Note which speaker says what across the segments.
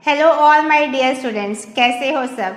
Speaker 1: Hello all my dear students, कैसे हो सब।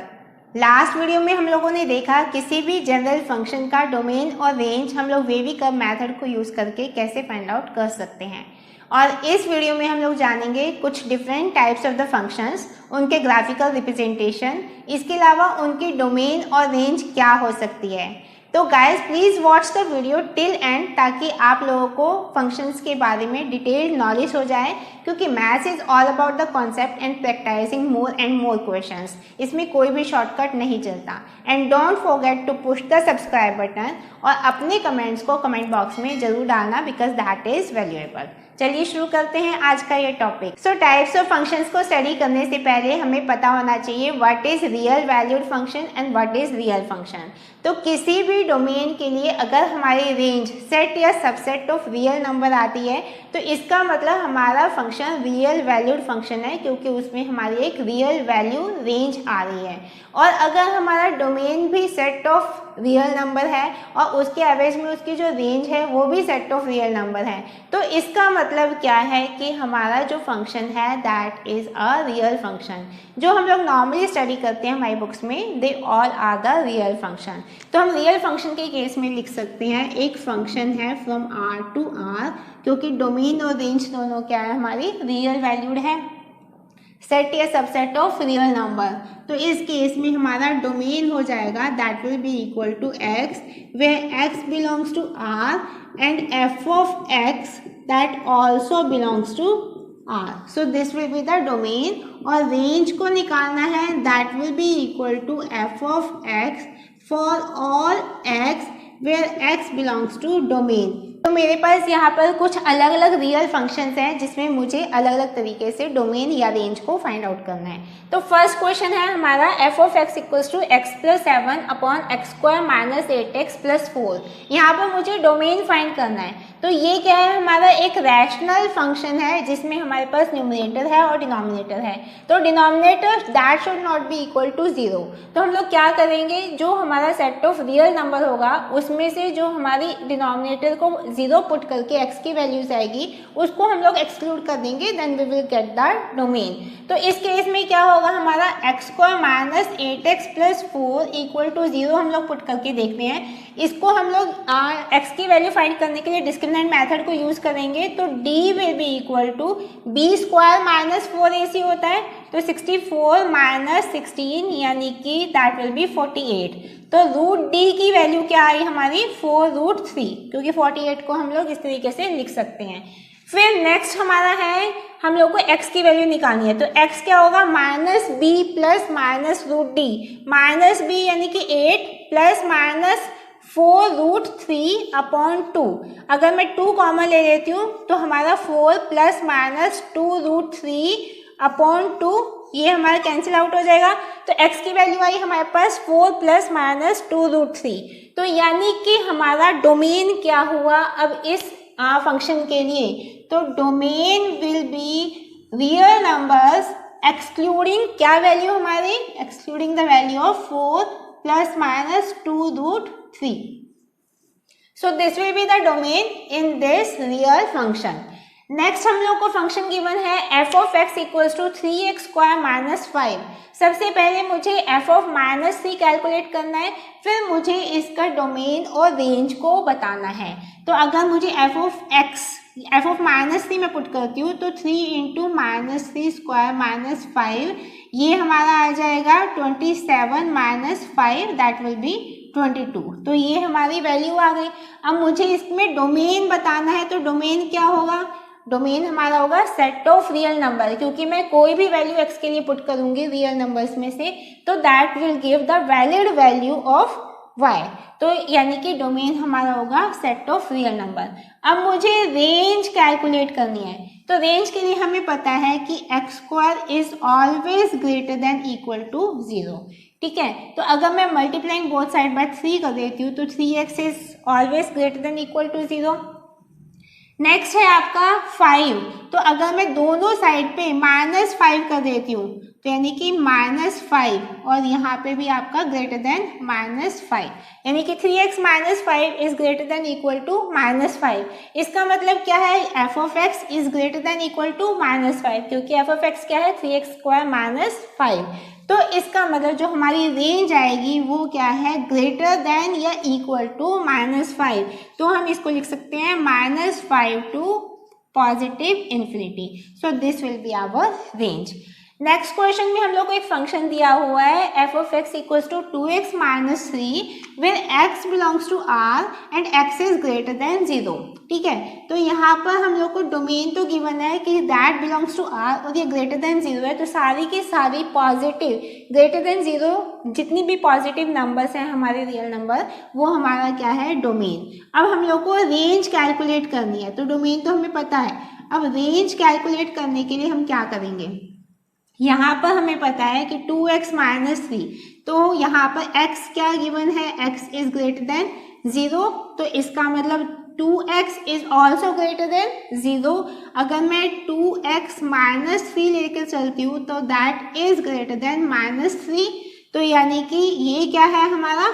Speaker 1: लास्ट वीडियो में हम लोगों ने देखा किसी भी जनरल फंक्शन का डोमेन और रेंज हम लोग वेविकर्व मेथड को यूज़ करके कैसे फाइंड आउट कर सकते हैं। और इस वीडियो में हम लोग जानेंगे कुछ different types of the functions, उनके ग्राफिकल रिप्रेजेंटेशन, इसके अलावा उनकी डोमेन और रेंज क्या हो सकती है। तो guys please watch the video till and, ताकि आप लोगों को फंक्शंस के बारे में डिटेल्ड नॉलेज हो जाए, क्योंकि maths is all about the concept and practicing more and more questions. इसमें कोई भी शॉर्टकट नहीं चलता। And don't forget to push the subscribe button और अपने कमेंट्स को कमेंट बॉक्स में जरूर डालना, बिकॉज दैट इज वैल्यूएबल। चलिए शुरू करते हैं आज का ये topic. So types of functions को स्टडी करने से पहले हमें पता होना चाहिए what is real valued function and what is real function. तो किसी भी डोमेन के लिए अगर हमारी रेंज सेट या सबसेट ऑफ रियल नंबर आती है तो इसका मतलब हमारा फंक्शन रियल वैल्यूड फंक्शन है, क्योंकि उसमें हमारी एक रियल वैल्यू रेंज आ रही है। और अगर हमारा डोमेन भी सेट ऑफ रियल नंबर है और उसके एवरेज में उसकी जो रेंज है वो भी सेट ऑफ रियल नंबर है, तो इसका मतलब क्या है कि हमारा जो फंक्शन है that is a real function. जो हम लोग नॉर्मली स्टडी करते हैं हमारी बुक्स में, they all are the real function. तो हम रियल फंक्शन के केस में लिख सकते हैं एक फंक्शन है फ्रॉम आर टू आर, क्योंकि डोमेन और रेंज दोनों क्या है, हमारी रियल वैल्यूड है, सेट या सबसेट ऑफ रियल नंबर। तो इस केस में हमारा डोमेन हो जाएगा that will be equal to x, where x belongs to R and f of x that also belongs to R. So this will be the domain. और range को निकालना है that will be equal to F of x for all x where x belongs to domain. तो मेरे पास यहाँ पर कुछ अलग अलग रियल फंक्शंस हैं जिसमें मुझे अलग अलग तरीके से डोमेन या रेंज को फाइंड आउट करना है। तो फर्स्ट क्वेश्चन है हमारा f of x equals to x plus 7 upon x square minus 8x plus 4। यहाँ पर मुझे डोमेन फाइंड करना है। तो ये क्या है, हमारा एक रैशनल फंक्शन है जिसमें हमारे पास न्यूमरेटर है और डिनोमिनेटर है। तो denominator that should not be equal to 0। तो हम लोग क्या करेंगे, जो हमारा सेट ऑफ रियल नंबर होगा उसमें से जो हमारी डिनोमिनेटर को 0 पुट करके x की वैल्यूज आएगी उसको हम लोग एक्सक्लूड कर देंगे, then we will get the domain. तो इस केस में क्या होगा, हमारा x square minus 8x plus 4 equal to 0 हम लोग पुट करके देखते हैं। इसको हम लोग x की वैल्यू फाइंड करने के लिए डिस्क्रिमिनेंट मेथड को यूज करेंगे। तो d will be equal to b square minus 4ac होता है, तो 64 माइनस 16 यानी कि दैट विल बी 48। तो रूट डी की वैल्यू क्या आई हमारी 4√3, क्योंकि 48 को हम लोग इस तरीके से लिख सकते हैं। फिर नेक्स्ट हमारा है हम लोग को x की वैल्यू निकालनी है। तो x क्या होगा, minus b plus minus root d, minus b यानी कि 8 प्लस माइनस 4√3 अपॉन 2। अगर मैं 2 कॉमन ले लेती हूँ तो हमारा 4 प्लस माइनस 2√3 अपॉन 2 ये हमारा कैंसिल आउट हो जाएगा। तो x की वैल्यू आई हमारे पास 4 प्लस माइनस 2√3। तो यानी कि हमारा डोमेन क्या हुआ अब इस फंक्शन के लिए, तो domain will be real numbers excluding क्या वैल्यू हमारी, excluding the value of 4 plus minus 2√3। So this will be the domain in this real function. Next हम लोग को फंक्शन गिवन है f of x equals to 3x square minus 5। सबसे पहले मुझे F of minus 3 calculate करना है, फिर मुझे इसका डोमेन और रेंज को बताना है। तो अगर मुझे एफ ऑफ माइनस 3 में पुट करती हूँ तो 3 इंटू माइनस 3 स्क्वायर माइनस 5, ये हमारा आ जाएगा 27 माइनस 5 दैट विल बी 22। तो ये हमारी वैल्यू आ गई। अब मुझे इसमें डोमेन बताना है, तो डोमेन क्या होगा, डोमेन हमारा होगा सेट ऑफ रियल नंबर, क्योंकि मैं कोई भी वैल्यू x के लिए पुट करूंगी रियल नंबर्स में से, तो that will give the valid value of y। तो यानी कि डोमेन हमारा होगा सेट ऑफ रियल नंबर। अब मुझे रेंज कैलकुलेट करनी है। तो रेंज के लिए हमें पता है कि x square is always greater than equal to 0। ठीक है, तो अगर मैं मल्टीप्लाइंग बोथ साइड बाय 3 कर देती हूँ तो 3x is always greater than equal to 0। Next है आपका 5। तो अगर मैं दोनों साइड पे -5 कर देती हूँ तो यानी कि -5 और यहाँ पे भी आपका ग्रेटर देन -5, यानी कि 3x - 5 is greater than equal to -5। इसका मतलब क्या है, f of x is greater than equal to -5, क्योंकि f ऑफ x क्या है 3x² - 5। तो इसका मतलब जो हमारी रेंज आएगी वो क्या है, ग्रेटर देन या इक्वल टू -5। तो हम इसको लिख सकते हैं -5 to positive infinity. So this will be our range. Next question में हम लोग को एक फंक्शन दिया हुआ है f of x equals to 2x - 3 when x belongs to r and x is greater than 0। ठीक है, तो यहाँ पर हम लोग को डोमेन तो गिवन है कि दैट बिलोंग्स टू r और ये ग्रेटर देन 0 है, तो सारी की सारी पॉजिटिव ग्रेटर देन 0 जितनी भी पॉजिटिव नंबर्स हैं हमारे रियल नंबर, वो हमारा क्या है, डोमेन। अब हम लोग को रेंज कैलकुलेट करनी है, तो डोमेन तो हमें पता है। अब रेंज कैलकुलेट करने के लिए हम क्या करेंगे, यहाँ पर हमें पता है कि 2x - 3, तो यहाँ पर x क्या गिवन है, x इज ग्रेटर देन 0, तो इसका मतलब 2x is also greater than 0। अगर मैं 2x - 3 लेकर चलती हूँ तो दैट इज ग्रेटर देन -3। तो यानी कि ये क्या है हमारा,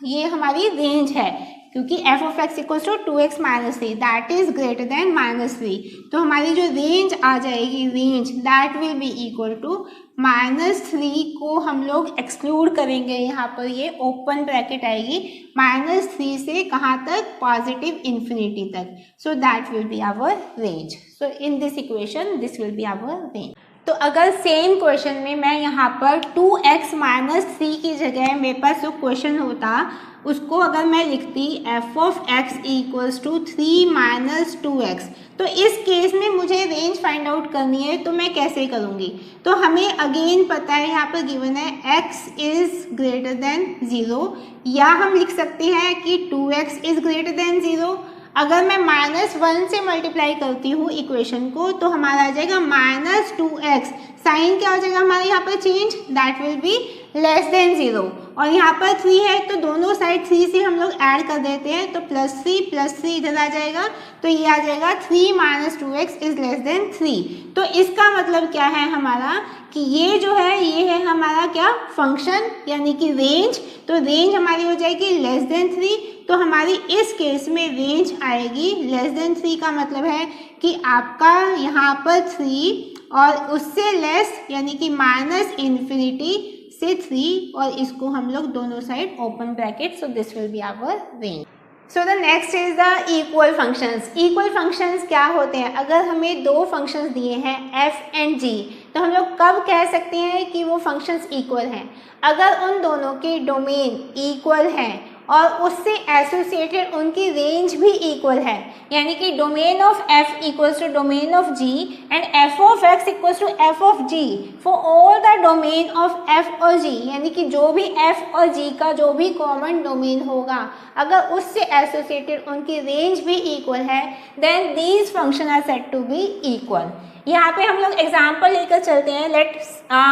Speaker 1: ये हमारी रेंज है, क्योंकि f of x equals to 2x - 3 that is greater than -3। तो हमारी जो रेंज आ जाएगी, range that will be equal to -3 को हम लोग एक्सक्लूड करेंगे, यहाँ पर ये ओपन ब्रैकेट आएगी, -3 से कहाँ तक, पॉजिटिव इन्फिनिटी तक। So that will be our range. So in this equation this will be our range. तो अगर सेम क्वेश्चन में मैं यहाँ पर 2x - 3 की जगह मेरे पास जो क्वेश्चन होता उसको अगर मैं लिखती f of x equals to 3 - 2x, तो इस केस में मुझे रेंज फाइंड आउट करनी है, तो मैं कैसे करूँगी। तो हमें अगेन पता है यहाँ पर गिवन है x इज ग्रेटर देन 0, या हम लिख सकते हैं कि 2x इज ग्रेटर देन 0। अगर मैं -1 से मल्टीप्लाई करती हूँ इक्वेशन को तो हमारा आ जाएगा -2x, साइन क्या हो जाएगा हमारे यहाँ पर change, that will be less than 0, और यहाँ पर 3 है तो दोनों साइड 3 से हम लोग ऐड कर देते हैं, तो +3 इधर आ जाएगा, तो ये आ जाएगा 3 - 2x इज लेस देन 3। तो इसका मतलब क्या है हमारा कि ये जो है ये है हमारा क्या, फंक्शन, यानी कि रेंज। तो रेंज हमारी हो जाएगी लेस देन 3, तो हमारी इस केस में रेंज आएगी लेस देन 3 का मतलब है कि आपका यहाँ पर 3 और उससे लेस, यानी कि -∞ से 3, और इसको हम लोग दोनों side open bracket, so this will be our range. So the next is the equal functions. Equal functions क्या होते हैं, अगर हमें दो फंक्शंस दिए हैं f एंड g, तो हम लोग कब कह सकते हैं कि वो फंक्शंस इक्वल हैं, अगर उन दोनों के डोमेन इक्वल हैं और उससे एसोसिएटेड उनकी रेंज भी इक्वल है, यानी कि domain of f equals to domain of g and f of x equals to f of g for all the domain of f और g, यानी कि जो भी f और g का जो भी कॉमन डोमेन होगा अगर उससे एसोसिएटेड उनकी रेंज भी इक्वल है, then these function are said to be equal. यहाँ पे हम लोग एग्जाम्पल लेकर चलते हैं।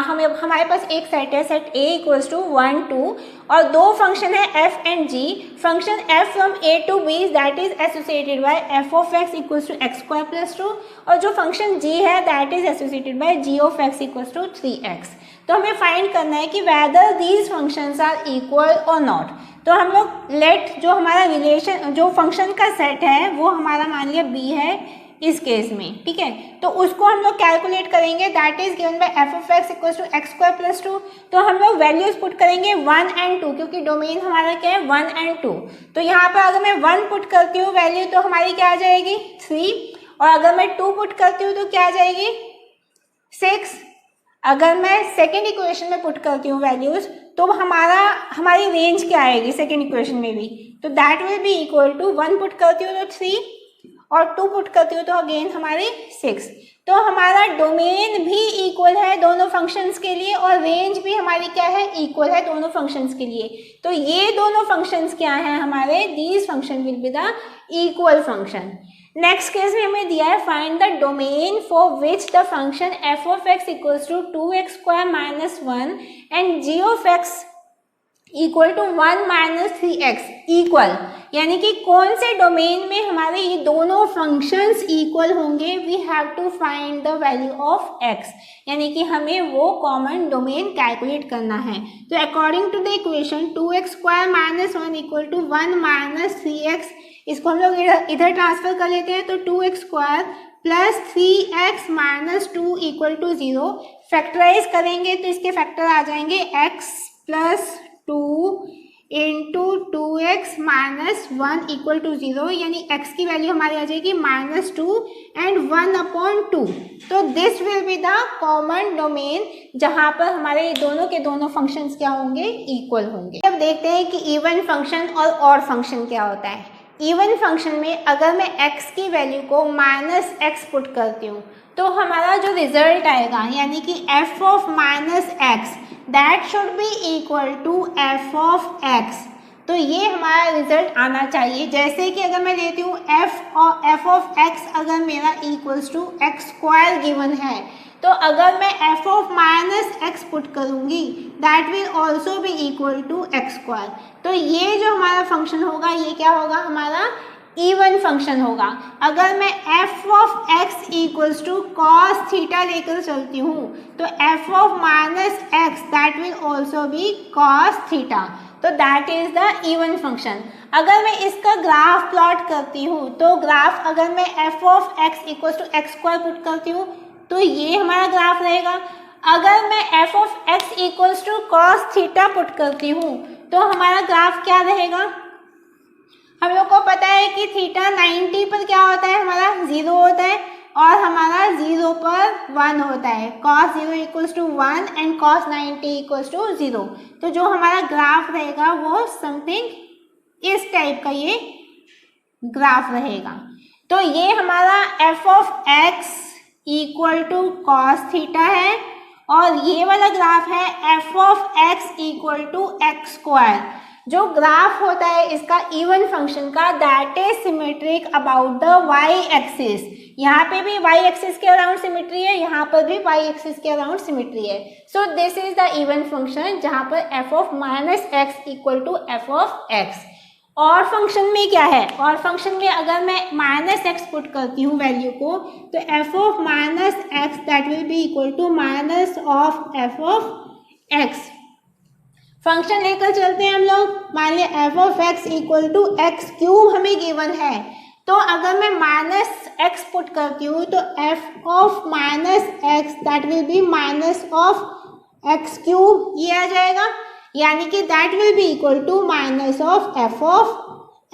Speaker 1: हमें हमारे पास एक सेट है, सेट A इक्वल्स टू 1 2, और दो फंक्शन है f and g। Function f from a to b that is associated by f of x equals to x² + 2, और जो फंक्शन g है that is associated by g of x equals to 3x। तो हमें find करना है कि whether these functions are equal और not. तो हम लोग लेट जो हमारा रिलेशन, जो फंक्शन का सेट है वो हमारा मान लिया b है इस केस में, ठीक है, तो उसको हम लोग कैलकुलेट करेंगे, that is given by f of x equals to x² + 2। तो हम लोग वैल्यूज पुट करेंगे 1 एंड 2, क्योंकि डोमेन हमारा क्या है 1 एंड 2। तो यहाँ पर अगर मैं 1 पुट करती हूँ वैल्यू तो हमारी क्या आ जाएगी 3, और अगर मैं 2 पुट करती हूँ तो क्या आ जाएगी 6। अगर मैं सेकेंड इक्वेशन में पुट करती हूँ वैल्यूज तो हमारी रेंज क्या आएगी सेकेंड इक्वेशन में भी, तो that will be equal to 1 put करती हूँ तो 3 और 2 पुट करती हूँ तो अगेन हमारे 6। तो हमारा डोमेन भी इक्वल है दोनों फंक्शंस के लिए और रेंज भी हमारी क्या है इक्वल है दोनों फंक्शंस के लिए। तो ये दोनों फंक्शंस क्या हैं हमारे, these function will be the equal function. Next case में हमें दिया है find the domain for which the function f of x equals to 2x² - 1 and g of x equal to 1 minus 3x equal, यानी कि कौन से domain में हमारे ये दोनों फंक्शंस इक्वल होंगे, we have to find the value of x, यानी कि हमें वो कॉमन डोमेन कैलकुलेट करना है। तो according to the equation 2x square minus 1 equal to 1 minus 3x, इसको हम लोग इधर ट्रांसफर कर लेते हैं। तो 2x square plus 3x minus 2 equal to 0, factorize करेंगे तो इसके फैक्टर आ जाएंगे x plus 2 into 2x minus 1 equal to 0, यानी x की वैल्यू हमारी आ जाएगी -2 एंड 1/2। तो this will be the common domain जहां पर हमारे दोनों के दोनों फंक्शंस क्या होंगे, इक्वल होंगे। अब देखते हैं कि इवन फंक्शन और ऑड फंक्शन क्या होता है। इवन फंक्शन में अगर मैं x की वैल्यू को -x पुट करती हूँ तो हमारा जो रिजल्ट आएगा, यानी कि f of -x that should be equal to f of x, तो ये हमारा रिजल्ट आना चाहिए। जैसे कि अगर मैं लेती हूँ f ऑफ x अगर मेरा equals to x square given है, तो अगर मैं f ऑफ -x पुट करूँगी that will also be equal to x square. तो ये जो हमारा फंक्शन होगा ये क्या होगा, हमारा इवन फंक्शन होगा। अगर मैं f of x equals to cos theta लेकर चलती हूँ तो f of -x that will also be cos theta, तो that is the even function. अगर मैं इसका ग्राफ प्लॉट करती हूँ तो ग्राफ अगर मैं f of x equals to x square put करती हूँ तो ये हमारा ग्राफ रहेगा। अगर मैं f of x equals to cos theta put करती हूँ तो हमारा ग्राफ क्या रहेगा। हम लोग को पता है कि थीटा 90 पर क्या होता है, हमारा 0 होता है और हमारा 0 पर 1 होता है। cos 0 equals to 1 and cos 90 equals to 0। तो जो हमारा ग्राफ रहेगा वो समथिंग इस टाइप का ये ग्राफ रहेगा। तो ये हमारा f of x equal to cos theta है और ये वाला ग्राफ है f of x equal to x square. जो ग्राफ होता है इसका इवन फंक्शन का that is symmetric about the y axis. यहाँ पे भी y एक्सिस के अराउंड सिमेट्री है, यहाँ पर भी y एक्सिस के अराउंड सिमेट्री है। So this is the even function जहाँ पर f of -x equal to f of x। और फंक्शन में क्या है, और फंक्शन में अगर मैं -x पुट करती हूँ वैल्यू को तो f of -x that will be equal to minus of f of x। Function लेकर चलते हैं हम लोग। मान लिया f of x equal to x cube हमें गिवन है, तो अगर मैं -x पुट करती हूँ तो f of -x that will be minus of x cube ये आ जाएगा, यानी कि that will be equal to minus of f of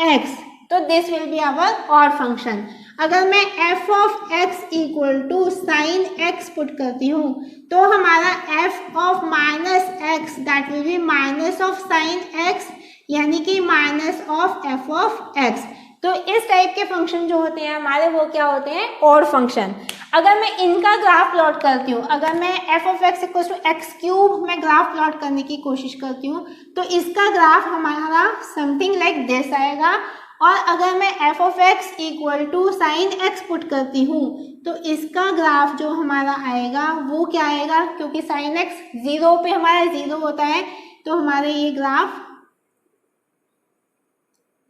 Speaker 1: x। तो this will be our odd function. अगर मैं f of x equal to sine x put करती हूँ तो हमारा f of -x that will be minus of sine x, यानी कि minus of f of x। तो इस टाइप के फंक्शन जो होते हैं हमारे वो क्या होते हैं, ऑड फंक्शन। अगर मैं इनका ग्राफ प्लॉट करती हूँ, अगर मैं f of x equal to x cube में ग्राफ प्लॉट करने की कोशिश करती हूँ तो इसका ग्राफ हमारा समथिंग लाइक दिस आएगा। और अगर मैं f of x equal to sine x put करती हूँ तो इसका ग्राफ जो हमारा आएगा वो क्या आएगा, क्योंकि साइन x 0 पे हमारा 0 होता है तो हमारे ये ग्राफ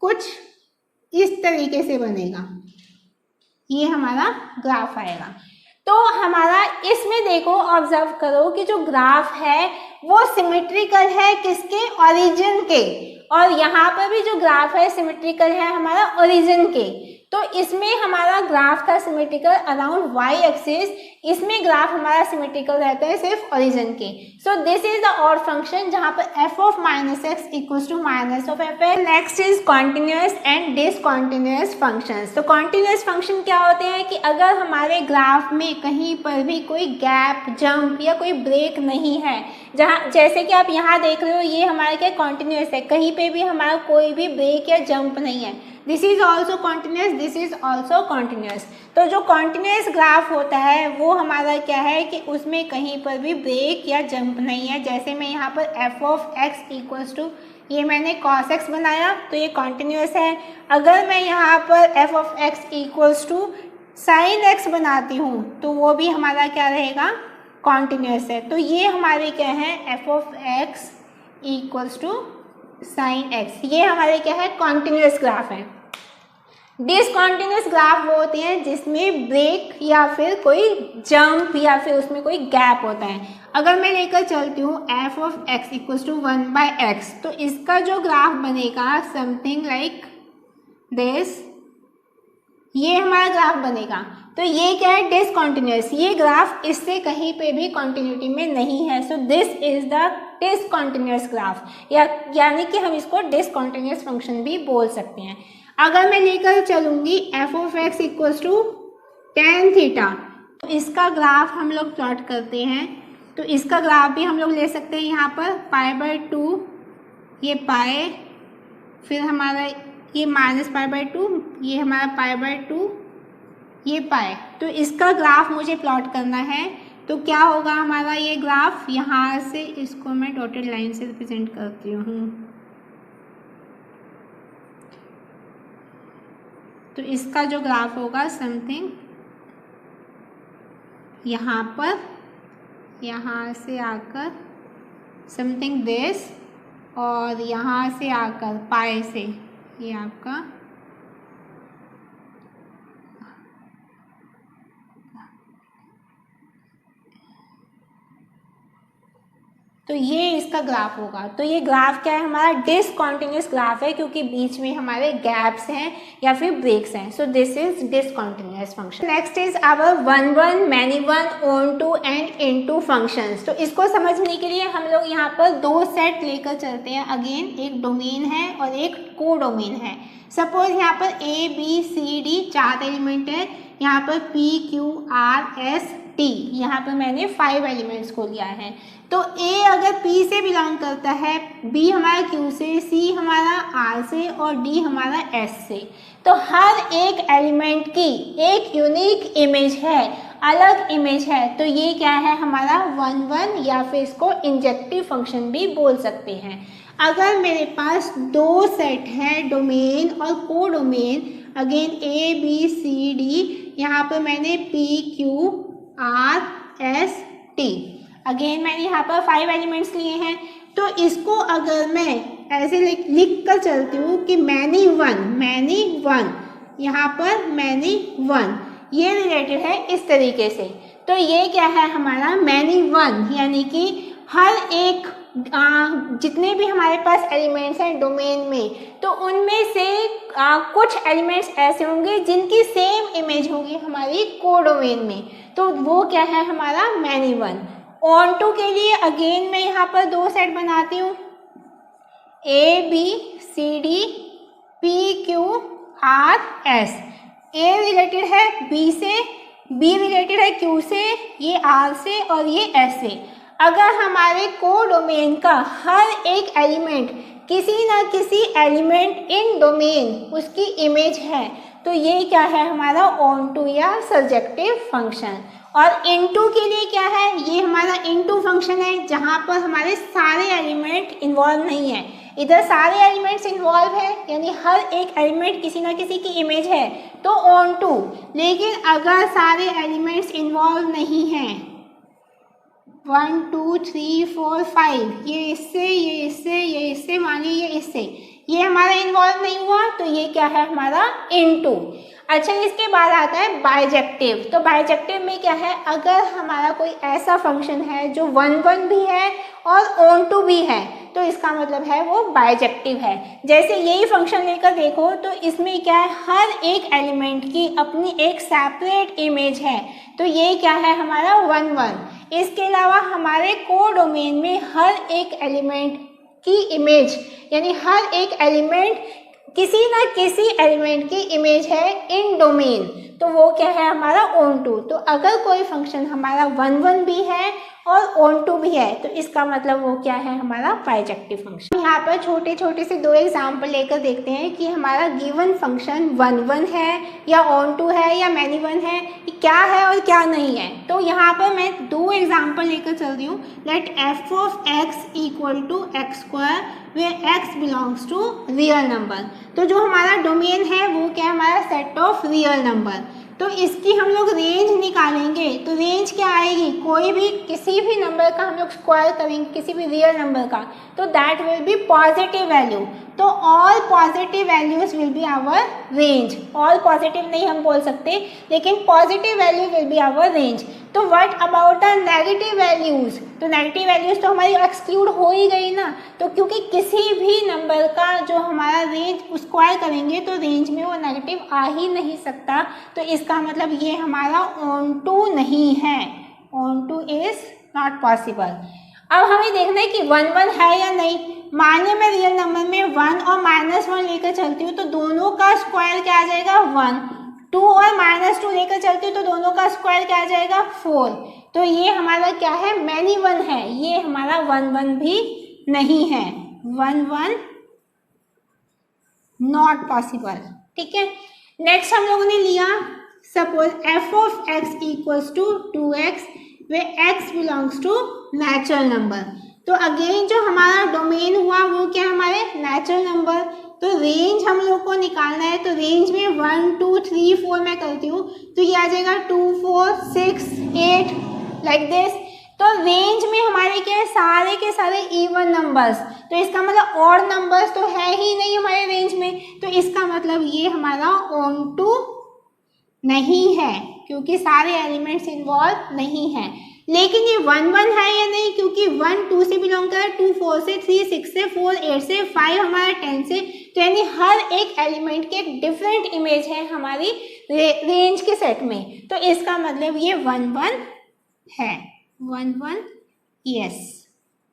Speaker 1: कुछ इस तरीके से बनेगा, ये हमारा ग्राफ आएगा। तो हमारा इसमें देखो, ऑब्जर्व करो कि जो ग्राफ है वो सिमेट्रिकल है किसके, ओरिजिन के, और यहाँ पर भी जो ग्राफ है सिमेट्रिकल है हमारा ओरिजिन के। तो इसमें हमारा ग्राफ था सिमेट्रिकल अराउंड y एक्सिस, इसमें ग्राफ हमारा सिमेट्रिकल रहता है सिर्फ ओरिजिन के। So this is the odd function जहाँ पर f of -x equals to minus of f। Next is continuous and discontinuous functions. तो कॉन्टिन्यूस फंक्शन क्या होते हैं कि अगर हमारे ग्राफ में कहीं पर भी कोई गैप, जंप या कोई ब्रेक नहीं है, जहाँ जैसे कि आप यहाँ देख रहे हो ये हमारा क्या कॉन्टिन्यूस है, कहीं पे भी हमारा कोई भी ब्रेक या जंप नहीं है, this is also continuous, this is also continuous. तो जो कॉन्टिन्यूस ग्राफ होता है वो हमारा क्या है कि उसमें कहीं पर भी ब्रेक या जंप नहीं है। जैसे मैं यहाँ पर f of x equals to, ये मैंने cos x बनाया तो ये कॉन्टिन्यूस है। अगर मैं यहाँ पर f of x equals to sine x बनाती हूँ तो वो भी हमारा क्या रहेगा, कॉन्टिन्यूस है। तो ये हमारे क्या है, f of x equals to sine x, ये हमारे क्या है, कॉन्टिन्यूस ग्राफ है। डिसकॉन्टिन्यूस ग्राफ वो होते हैं जिसमें ब्रेक या फिर कोई जंप या फिर उसमें कोई गैप होता है। अगर मैं लेकर चलती हूँ f of x equals to 1/x, तो इसका जो ग्राफ बनेगा समथिंग लाइक दिस, ये हमारा ग्राफ बनेगा। तो ये क्या है, डिसकॉन्टिन्यूस, ये ग्राफ इससे कहीं पे भी कॉन्टिन्यूटी में नहीं है। So this is the discontinuous graph, यानी कि हम इसको डिसकॉन्टिन्यूस फंक्शन भी बोल सकते हैं। अगर मैं लेकर चलूंगी F of x equals to tan theta, तो इसका ग्राफ हम लोग प्लॉट करते हैं। तो इसका ग्राफ भी हम लोग ले सकते हैं यहाँ पर π/2, ये पाए, फिर हमारा ये -π/2, ये हमारा π/2, ये पाए। तो इसका ग्राफ मुझे प्लॉट करना है। तो क्या होगा हमारा ये ग्राफ, यहाँ से इसको मैं डॉटेड लाइन से रिप्रेजेंट करती हूँ। तो इसका जो ग्राफ होगा समथिंग यहाँ पर, यहाँ से आकर समथिंग दिस, और यहाँ से आकर पाए से ये आपका तो ये इसका ग्राफ होगा। तो ये ग्राफ क्या है, हमारा डिसकॉन्टिन्यूस ग्राफ है, क्योंकि बीच में हमारे गैप्स हैं या फिर ब्रेक्स हैं। So this is discontinuous function. Next is our 1 1 many 1 onto and into functions. तो इसको समझने के लिए हम लोग यहाँ पर दो सेट लेकर चलते हैं। अगेन एक डोमेन है और एक को डोमेन है। सपोज यहाँ पर A B C D 4 element है, यहाँ पर P Q R S T, यहाँ पर मैंने 5 एलिमेंट्स को लिया है। तो A अगर P से बिलोंग करता है, B हमारा Q से, C हमारा R से और D हमारा S से, तो हर एक एलिमेंट की एक यूनिक इमेज है, अलग इमेज है। तो ये क्या है हमारा 1 1, या फिर इसको इंजेक्टिव फंक्शन भी बोल सकते हैं। अगर मेरे पास दो सेट हैं, डोमेन और को domain, again A B C D, यहाँ पर मैंने P Q R S T, again मैंने यहाँ पर 5 एलिमेंट्स लिए हैं। तो इसको अगर मैं ऐसे लिख कर चलती हूँ कि मैनी वन, यहाँ पर मैनी वन, ये रिलेटेड है इस तरीके से। तो ये क्या है हमारा मैनी वन, यानी कि हर एक जितने भी हमारे पास एलिमेंट्स हैं डोमेन में, तो उनमें से कुछ एलिमेंट्स ऐसे होंगे जिनकी सेम इमेज होगी हमारी को डोमेन में, तो वो क्या है हमारा मैनी वन। ऑन टू के लिए अगेन मैं यहाँ पर दो सेट बनाती हूँ, A B C D P Q R S। A related है B से, B रिलेटेड है Q से, ये R से और ये S से। अगर हमारे को डोमेन का हर एक एलिमेंट किसी न किसी एलिमेंट इन डोमेन उसकी इमेज है, तो ये क्या है हमारा ऑन टू या सर्जेक्टिव फंक्शन। और इनटू के लिए क्या है, ये हमारा इनटू फंक्शन है, जहाँ पर हमारे सारे एलिमेंट इन्वॉल्व नहीं है। इधर सारे एलिमेंट्स इन्वॉल्व है, यानी हर एक एलिमेंट किसी ना किसी की इमेज है, तो ऑन टू। लेकिन अगर सारे एलिमेंट्स इन्वॉल्व नहीं हैं, 1 2 3 4 5, ये इससे, ये इससे, ये इससे, मानिए ये इससे, ये हमारा इन्वॉल्व नहीं हुआ, तो ये क्या है हमारा इनटू। अच्छा, इसके बाद आता है बाइजेक्टिव। तो बाइजेक्टिव में क्या है, अगर हमारा कोई ऐसा फंक्शन है जो 1 1 भी है और ऑन टू भी है, तो इसका मतलब है वो बाइजेक्टिव है। जैसे यही फंक्शन लेकर देखो, तो इसमें क्या है, हर एक एलिमेंट की अपनी एक सेपरेट इमेज है, तो ये क्या है हमारा 1 1। इसके अलावा हमारे को डोमेन में हर एक एलिमेंट की इमेज, यानी हर एक एलिमेंट किसी न किसी एलिमेंट की इमेज है इन डोमेन, तो वो क्या है हमारा ऑन टू। तो अगर कोई फंक्शन हमारा 1 1 भी है और ऑन टू भी है, तो इसका मतलब वो क्या है हमारा बाइजेक्टिव फंक्शन। यहाँ पर छोटे छोटे से दो एग्जाम्पल लेकर देखते हैं कि हमारा गिवन फंक्शन 1 1 है या ऑन टू है या मैनी वन है, क्या है और क्या नहीं है। तो यहाँ पर मैं दो एग्जाम्पल लेकर चल रही हूँ। Let f of x equal to x square where x belongs to real number. तो जो हमारा डोमेन है वो क्या है हमारा सेट ऑफ रियल नंबर। तो इसकी हम लोग रेंज निकालेंगे। तो रेंज क्या आएगी, कोई भी किसी भी नंबर का हम लोग स्क्वायर करेंगे, किसी भी रियल नंबर का, तो that will be positive value. तो all positive values will be our range. All positive नहीं हम बोल सकते, लेकिन positive value will be our range. तो what about the negative values, तो नेगेटिव वैल्यूज तो हमारी एक्सक्लूड हो ही गई ना। तो क्योंकि किसी भी नंबर का जो हमारा रेंज स्क्वायर करेंगे तो रेंज में वो नेगेटिव आ ही नहीं सकता, तो इसका मतलब ये हमारा ऑन टू नहीं है, on two is not possible. अब हमें देखना है कि 1 1 है या नहीं। मानिए मैं रियल नंबर में 1 और -1 लेकर चलती हूँ तो दोनों का स्क्वायर क्या आ जाएगा 1। 2 और -2 लेकर चलती हूँ तो दोनों का स्क्वायर क्या आ जाएगा 4। तो ये हमारा क्या है, मैनी 1 है, ये हमारा 1 1 भी नहीं है, 1 1 नॉट पॉसिबल। ठीक है, नेक्स्ट हम लोगों ने लिया suppose f of x equals to 2x where x belongs to natural number. तो अगेन जो हमारा डोमेन हुआ वो क्या है, हमारे नेचुरल नंबर। तो रेंज हम लोग को निकालना है, तो रेंज में 1 2 3 4 मैं करती हूँ तो ये आ जाएगा 2 4 6 8 लाइक दिस। तो रेंज में हमारे क्या है, सारे के सारे इवन नंबर्स, तो इसका मतलब ऑड नंबर्स तो है ही नहीं हमारे रेंज में, तो इसका मतलब ये हमारा ऑन टू नहीं है क्योंकि सारे एलिमेंट्स इन्वॉल्व नहीं है। लेकिन ये 1 1 है या नहीं, क्योंकि 1 2 से बिलोंग कर रहा है, 2 4 से, 3 6 से, 4 8 से, 5 हमारा 10 से, तो यानी हर एक एलिमेंट के डिफरेंट इमेज है हमारी रेंज के सेट में। तो इसका मतलब ये 1 1 है, 1 1 yes,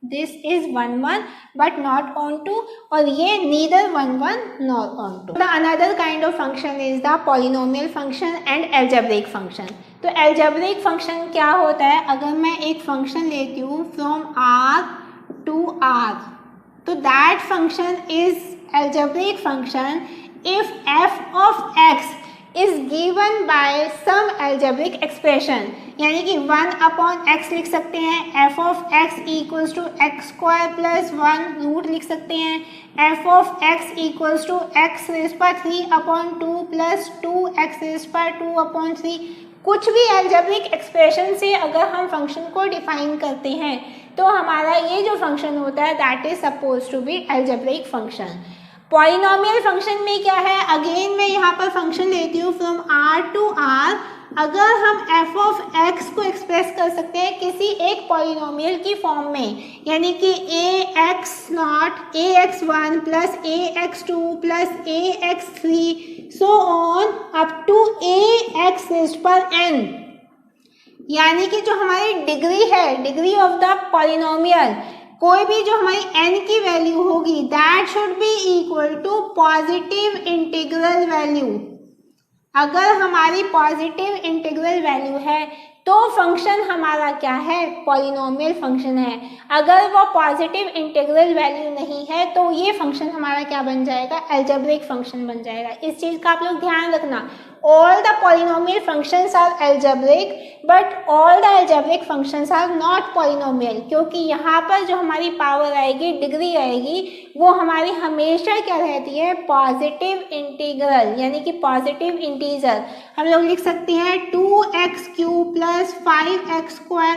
Speaker 1: this is 1 1 but not onto, और ये neither 1 1 not onto. The another kind of function is the polynomial function and algebraic function. तो एल्जेब्रिक फंक्शन क्या होता है, अगर मैं एक फंक्शन लेती हूँ फ्रॉम r to r, तो that function is algebraic function if f of x is given by some algebraic expression, यानी कि 1/x लिख सकते हैं, f of x equals to x square plus 1 root लिख सकते हैं, f of x equals to x raised by 3/2 plus 2x raised by 2/3। कुछ भी एल्जेब्रिक एक्सप्रेशन से अगर हम फंक्शन को डिफाइन करते हैं तो हमारा ये जो फंक्शन होता है that is suppose to be algebraic function. Polynomial function में क्या है, अगेन मैं यहाँ पर फंक्शन लेती हूँ फ्रॉम r to r। अगर हम f of x को एक्सप्रेस कर सकते हैं किसी एक पॉलिनोमियल की फॉर्म में, यानी कि ax0 ax1 plus ax2 plus ax3 so on up to ax raised पर n, यानी कि जो हमारी डिग्री है, डिग्री ऑफ द पॉलिनोमियल, कोई भी जो हमारी n की वैल्यू होगी that should be equal to positive integral value. अगर हमारी पॉजिटिव इंटीग्रल वैल्यू है तो फंक्शन हमारा क्या है, पॉलिनोमियल फंक्शन है। अगर वो पॉजिटिव इंटीग्रल वैल्यू नहीं है तो ये फंक्शन हमारा क्या बन जाएगा, एल्जेब्रिक फंक्शन बन जाएगा। इस चीज़ का आप लोग ध्यान रखना, all the polynomial functions are algebraic but all the algebraic functions are not polynomial, क्योंकि यहाँ पर जो हमारी पावर आएगी, डिग्री आएगी, वो हमारी हमेशा क्या रहती है, पॉजिटिव इंटीग्रल, यानी कि पॉजिटिव इंटीजर। हम लोग लिख सकते हैं 2x³ प्लस 5x²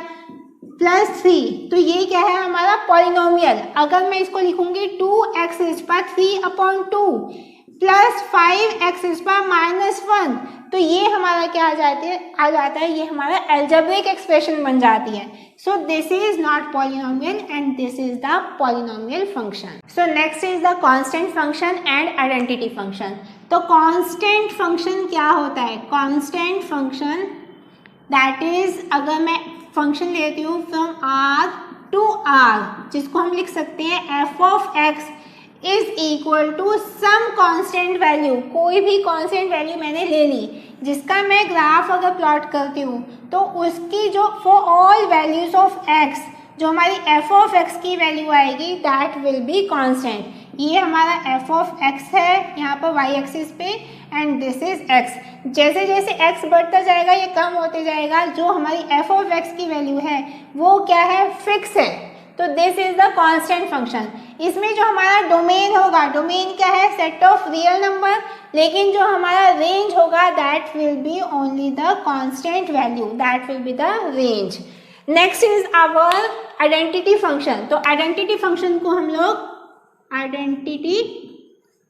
Speaker 1: प्लस 3, तो ये क्या है हमारा पॉलिनोमियल। अगर मैं इसको लिखूंगी 2x⁵3/2 प्लस 5x⁻1, तो ये हमारा क्या आ जाता है, ये हमारा एल्जेब्रिक एक्सप्रेशन बन जाती है। So this is not polynomial and this is the polynomial function. So next is the constant function and identity function. तो कांस्टेंट फंक्शन क्या होता है, कांस्टेंट फंक्शन दैट इज, अगर मैं फंक्शन लेती हूँ फ्रॉम r to r, जिसको हम लिख सकते हैं f of x is equal to some constant value, कोई भी कांस्टेंट वैल्यू मैंने ले ली जिसका मैं ग्राफ अगर प्लॉट करती हूँ तो उसकी जो for all values of x, जो हमारी f ऑफ x की वैल्यू आएगी दैट विल बी कांस्टेंट। ये हमारा f ऑफ x है यहाँ पर y एक्सिस पे एंड दिस इज x। जैसे जैसे x बढ़ता जाएगा ये कम होते जाएगा, जो हमारी f ऑफ x की वैल्यू है वो क्या है, फिक्स है। तो this is the constant function. इसमें जो हमारा डोमेन होगा, डोमेन क्या है, सेट ऑफ रियल नंबर, लेकिन जो हमारा रेंज होगा that will be only the constant value, that will be the range. Next is our identity function. तो आइडेंटिटी फंक्शन को हम लोग आइडेंटिटी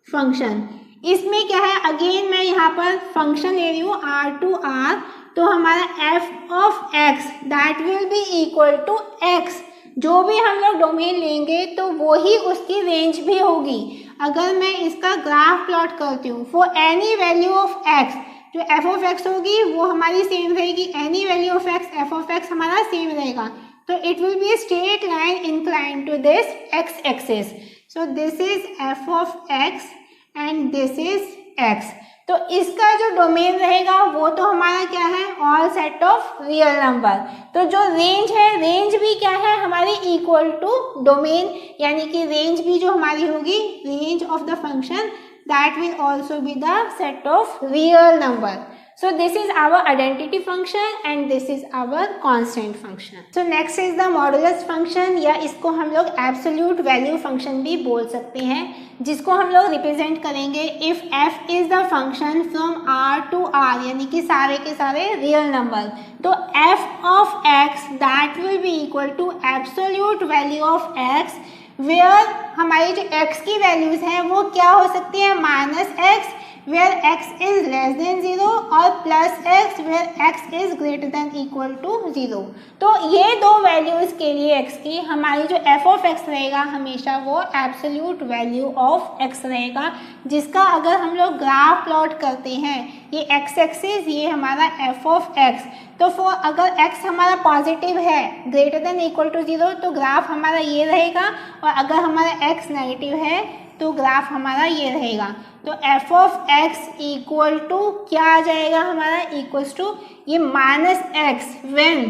Speaker 1: फंक्शन, इसमें क्या है, अगेन मैं यहाँ पर फंक्शन ले रही हूँ r टू r, तो हमारा f of x that will be equal to x। जो भी हम लोग डोमेन लेंगे तो वो ही उसकी रेंज भी होगी। अगर मैं इसका ग्राफ प्लॉट करती हूँ for any value of x, जो f ऑफ x होगी वो हमारी सेम रहेगी, any value of x f of x हमारा सेम रहेगा, तो it will be straight line incline to this x axis. So this is f of x and this is x। तो इसका जो डोमेन रहेगा वो तो हमारा क्या है, all set of real number. तो जो रेंज है, रेंज भी क्या है हमारी इक्वल टू डोमेन, यानी कि रेंज भी जो हमारी होगी, range of the function that will also be the set of real number. So this is our identity function and this is our constant function. So next is the modulus function, या इसको हम लोग absolute value function भी बोल सकते हैं, जिसको हम लोग रिप्रेजेंट करेंगे if f is the function from r to r, यानी कि सारे के सारे रियल नंबर, तो f of x that will be equal to absolute value of x, where हमारी जो x की वैल्यूज हैं वो क्या हो सकती है, minus x where x is less than 0 और plus x where x is greater than equal to 0। तो ये दो वैल्यूज के लिए x की हमारी जो f ऑफ x रहेगा हमेशा वो एब्सोल्यूट वैल्यू ऑफ x रहेगा, जिसका अगर हम लोग ग्राफ प्लॉट करते हैं, ये x एक्सिस, ये हमारा f ऑफ x, तो फॉर अगर x हमारा पॉजिटिव है ग्रेटर देन इक्वल टू 0 तो ग्राफ हमारा ये रहेगा, और अगर हमारा x नेगेटिव है तो ग्राफ हमारा ये रहेगा। तो f of x equal to क्या आ जाएगा हमारा, इक्वल्स टू ये minus x when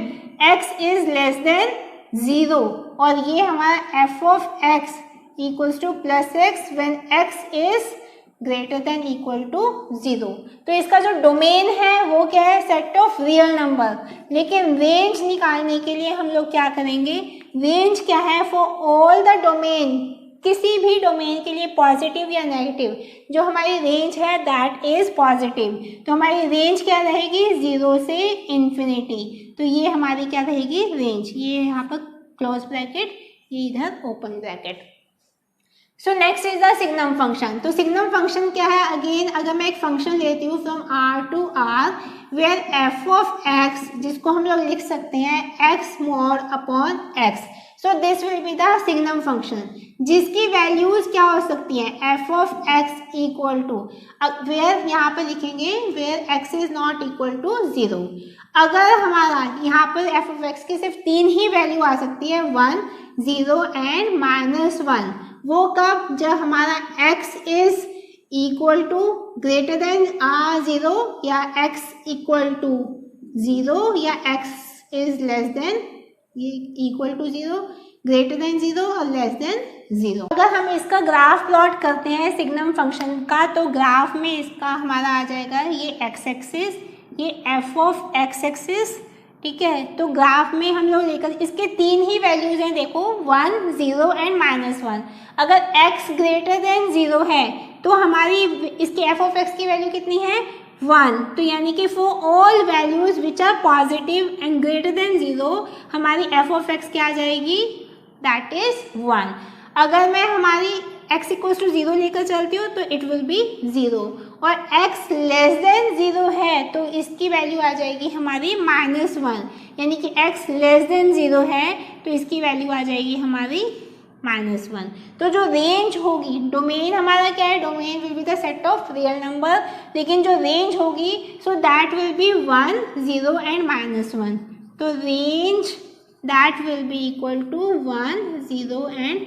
Speaker 1: x is less than 0, और ये हमारा f of x equals to plus x when x is greater than equal to 0। तो इसका जो डोमेन है वो क्या है, सेट ऑफ रियल नंबर, लेकिन रेंज निकालने के लिए हम लोग क्या करेंगे, रेंज क्या है, फॉर ऑल द डोमेन, किसी भी डोमेन के लिए पॉजिटिव या नेगेटिव, जो हमारी रेंज है दैट इज पॉजिटिव, तो हमारी रेंज क्या रहेगी, 0 से इन्फिनिटी। तो ये हमारी क्या रहेगी रेंज, ये यहाँ पर क्लोज ब्रैकेट, ये इधर open bracket. So next is the signum function. तो सिग्नम फंक्शन क्या है, अगेन अगर मैं एक फंक्शन लेती हूँ from r to r where f of x, जिसको हम लोग लिख सकते हैं x mod upon x, so this will be the signum function, जिसकी वैल्यूज क्या हो सकती हैं, f of x equal to, where यहाँ पर लिखेंगे where x is not equal to 0। अगर हमारा यहाँ पर f ऑफ x की सिर्फ 3 ही वैल्यू आ सकती है, 1, 0 एंड -1, वो कब, जब हमारा x is equal to greater than 0 या x इक्वल टू 0 या x इज लेस देन, ये इक्वल टू 0, ग्रेटर देन 0 और लेस देन 0। अगर हम इसका ग्राफ प्लॉट करते हैं सिग्नम फंक्शन का, तो ग्राफ में इसका हमारा आ जाएगा ये x एक्सिस, ये f ऑफ x एक्सिस, ठीक है। तो ग्राफ में हम लोग लेकर, इसके 3 ही वैल्यूज हैं, देखो 1, 0 एंड -1। अगर x ग्रेटर देन 0 है तो हमारी इसकी f ऑफ x की वैल्यू कितनी है, 1, तो यानी कि for all values which are positive and greater than 0 हमारी f ऑफ x क्या आ जाएगी, दैट इज 1। अगर मैं हमारी x इक्वल्स टू 0 लेकर चलती हूँ तो इट विल बी 0, और x लेस देन 0 है तो इसकी वैल्यू आ जाएगी हमारी -1, यानी कि x लेस देन 0 है तो इसकी वैल्यू आ जाएगी हमारी -1। तो जो रेंज होगी, डोमेन हमारा क्या है, domain will be the set of real number, लेकिन जो रेंज होगी so that will be 1, 0 and -1। तो range that will be equal to 1, 0 and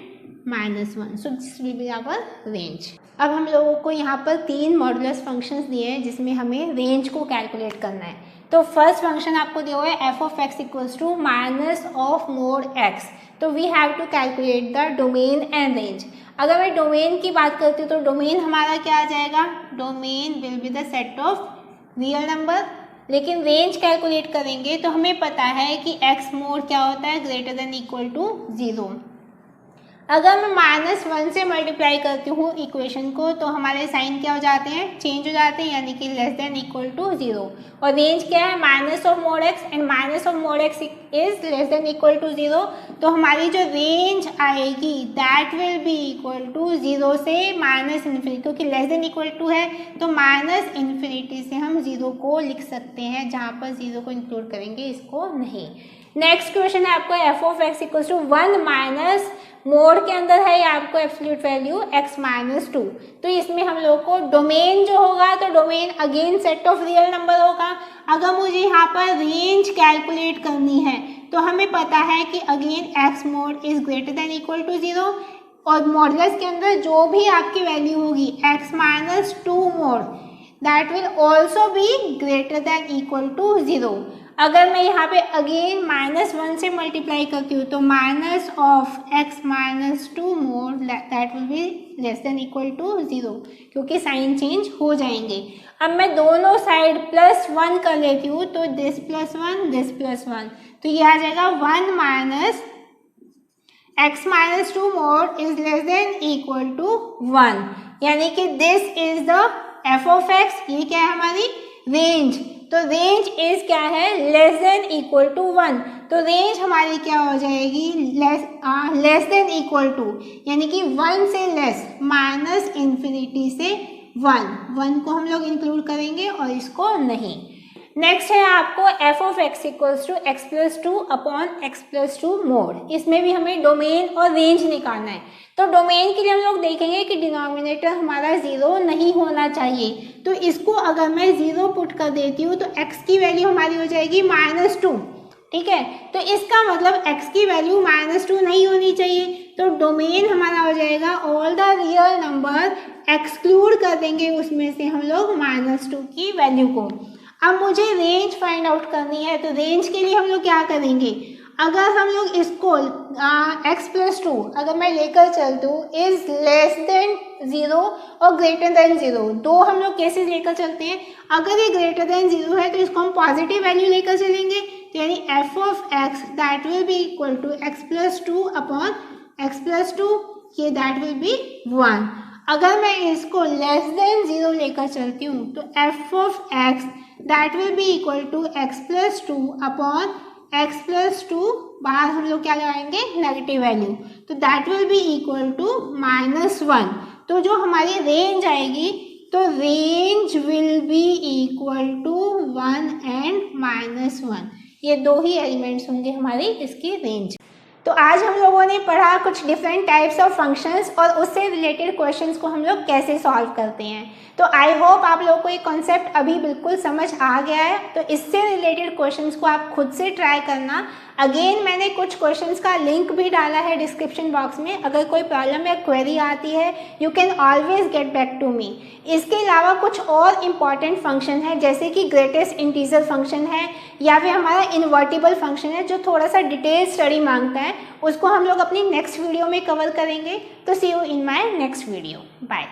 Speaker 1: -1, so this will be our range. अब हम लोगों को यहाँ पर 3 मॉडुलस फंक्शंस दिए हैं जिसमें हमें रेंज को कैलकुलेट करना है। तो फर्स्ट फंक्शन आपको दिया हुआ है f of x equals to minus of mod x, तो we have to calculate the domain and range. अगर मैं डोमेन की बात करती हूँ तो डोमेन हमारा क्या आ जाएगा, domain will be the set of real number, लेकिन रेंज कैलकुलेट करेंगे तो हमें पता है कि x मोड क्या होता है, ग्रेटर देन इक्वल टू 0। अगर मैं -1 से मल्टीप्लाई करती हूँ इक्वेशन को तो हमारे साइन क्या हो जाते हैं, चेंज हो जाते हैं, यानी कि लेस देन इक्वल टू 0। और रेंज क्या है, minus of mod x and minus of mod x is less than equal to 0। तो हमारी जो रेंज आएगी that will be equal to 0 से -∞, क्योंकि लेस देन इक्वल टू है तो -∞ से हम 0 को लिख सकते हैं, जहाँ पर 0 को इंक्लूड करेंगे, इसको नहीं। नेक्स्ट क्वेश्चन है आपको f of x equal to 1 minus mod के अंदर है ये आपको एब्सोल्यूट वैल्यू x माइनस 2। तो इसमें हम लोग को डोमेन जो होगा तो domain again set of real number होगा। अगर मुझे यहाँ पर रेंज कैलकुलेट करनी है तो हमें पता है कि again x mod is greater than equal to 0 और मॉडुलस के अंदर जो भी आपकी वैल्यू होगी x minus 2 mod that will also be greater than equal to 0। अगर मैं यहाँ पे अगेन -1 से मल्टीप्लाई करती हूँ तो minus of x minus 2 mod that will be less than equal to 0, क्योंकि साइन चेंज हो जाएंगे। अब मैं दोनों साइड +1 कर लेती हूँ तो दिस +1 दिस +1, तो ये आ जाएगा 1 minus x minus 2 mod is less than equal to 1, यानी कि this is the f of x। ये क्या है हमारी रेंज, तो रेंज इज क्या है, लेस देन इक्वल टू 1। तो रेंज हमारी क्या हो जाएगी, लेस देन इक्वल टू, यानी कि 1 से लेस, -∞ से 1 को हम लोग इंक्लूड करेंगे और इसको नहीं। नेक्स्ट है आपको f of x equals to x plus 2 upon x plus 2 mod. इसमें भी हमें डोमेन और रेंज निकालना है। तो डोमेन के लिए हम लोग देखेंगे कि डिनोमिनेटर हमारा 0 नहीं होना चाहिए, तो इसको अगर मैं 0 पुट कर देती हूँ तो x की वैल्यू हमारी हो जाएगी -2, ठीक है। तो इसका मतलब x की वैल्यू -2 नहीं होनी चाहिए, तो डोमेन हमारा हो जाएगा all the real number, exclude कर देंगे उसमें से हम लोग -2 की वैल्यू को। अब मुझे रेंज फाइंड आउट करनी है, तो रेंज के लिए हम लोग क्या करेंगे, अगर हम लोग इसको x प्लस 2 अगर मैं लेकर चलती हूँ इज लेस देन 0 और ग्रेटर देन 0, दो हम लोग केसेस लेकर चलते हैं। अगर ये ग्रेटर देन 0 है तो इसको हम पॉजिटिव वैल्यू लेकर चलेंगे, तो यानी f of x that will be equal to x plus 2 upon x plus 2, ये दैट विल बी 1। अगर मैं इसको लेस देन 0 लेकर चलती हूँ तो f of x that will be equal to x plus 2 upon x plus 2, बाहर हम लोग क्या लगाएंगे, नेगेटिव वैल्यू, तो that will be equal to -1। तो जो हमारी रेंज आएगी तो range will be equal to 1 and -1, ये दो ही एलिमेंट्स होंगे हमारी इसकी रेंज। तो आज हम लोगों ने पढ़ा कुछ डिफरेंट टाइप्स ऑफ फंक्शंस और उससे रिलेटेड क्वेश्चंस को हम लोग कैसे सॉल्व करते हैं। तो आई होप आप लोगों को ये कॉन्सेप्ट अभी बिल्कुल समझ आ गया है। तो इससे रिलेटेड क्वेश्चंस को आप खुद से ट्राई करना। अगेन मैंने कुछ क्वेश्चंस का लिंक भी डाला है डिस्क्रिप्शन बॉक्स में, अगर कोई प्रॉब्लम या क्वेरी आती है you can always get back to me. इसके अलावा कुछ और इम्पॉर्टेंट फंक्शन है जैसे कि ग्रेटेस्ट इंटीजर फंक्शन है या फिर हमारा इन्वर्टिबल फंक्शन है जो थोड़ा सा डिटेल स्टडी मांगता है, उसको हम लोग अपनी नेक्स्ट वीडियो में कवर करेंगे। तो see you in my next video, bye.